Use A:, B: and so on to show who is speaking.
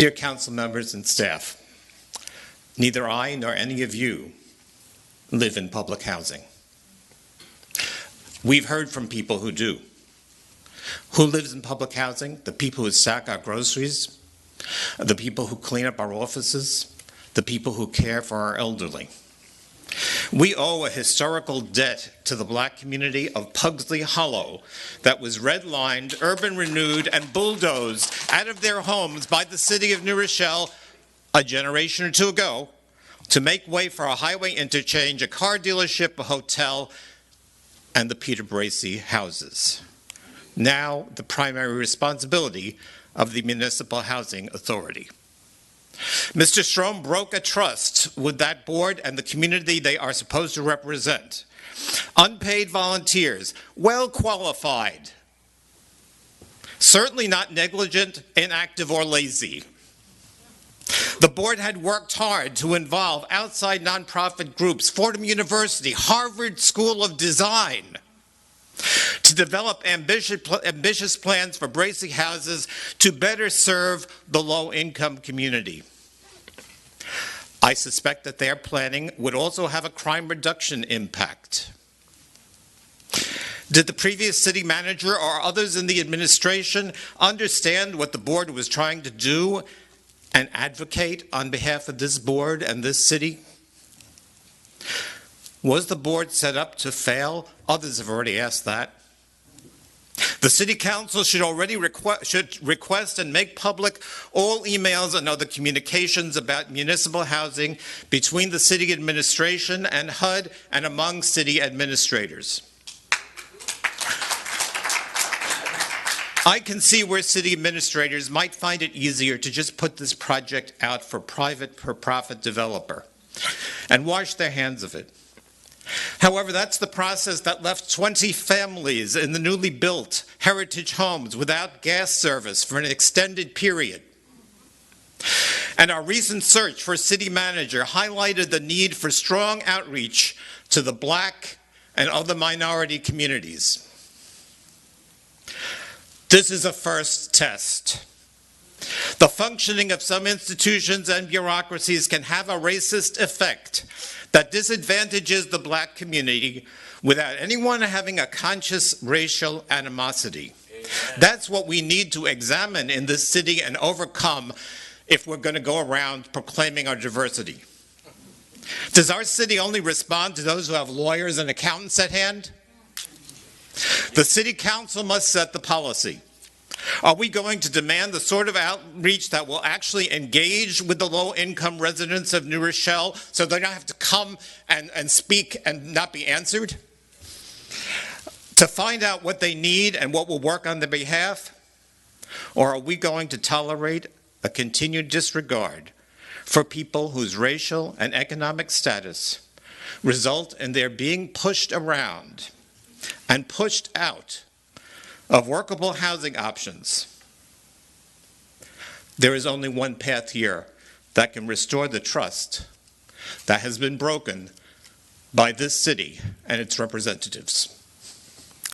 A: Dear council members and staff, neither I nor any of you live in public housing. We've heard from people who do. Who lives in public housing? The people who stack our groceries, the people who clean up our offices, the people who care for our elderly. We owe a historical debt to the black community of Pugsley Hollow that was redlined, urban renewed, and bulldozed out of their homes by the city of New Rochelle a generation or two ago to make way for a highway interchange, a car dealership, a hotel, and the Peter Bracey houses. Now the primary responsibility of the Municipal Housing Authority. Mr. Strome broke a trust with that board and the community they are supposed to represent. Unpaid volunteers, well qualified, certainly not negligent, inactive, or lazy. The board had worked hard to involve outside nonprofit groups, Fordham University, Harvard School of Design, to develop ambitious plans for Bracey houses to better serve the low-income community. I suspect that their planning would also have a crime reduction impact. Did the previous city manager or others in the administration understand what the board was trying to do and advocate on behalf of this board and this city? Was the board set up to fail? Others have already asked that. The City Council should already request and make public all emails and other communications about municipal housing between the city administration and HUD and among city administrators. I can see where city administrators might find it easier to just put this project out for private for-profit developer and wash their hands of it. However, that's the process that left 20 families in the newly built heritage homes without gas service for an extended period. And our recent search for a city manager highlighted the need for strong outreach to the black and other minority communities. This is a first test. The functioning of some institutions and bureaucracies can have a racist effect that disadvantages the black community without anyone having a conscious racial animosity. Amen. That's what we need to examine in this city and overcome if we're going to go around proclaiming our diversity. Does our city only respond to those who have lawyers and accountants at hand? The City Council must set the policy. Are we going to demand the sort of outreach that will actually engage with the low-income residents of New Rochelle so they don't have to come and speak and not be answered? To find out what they need and what will work on their behalf? Or are we going to tolerate a continued disregard for people whose racial and economic status result in their being pushed around and pushed out of workable housing options? There is only one path here that can restore the trust that has been broken by this city and its representatives.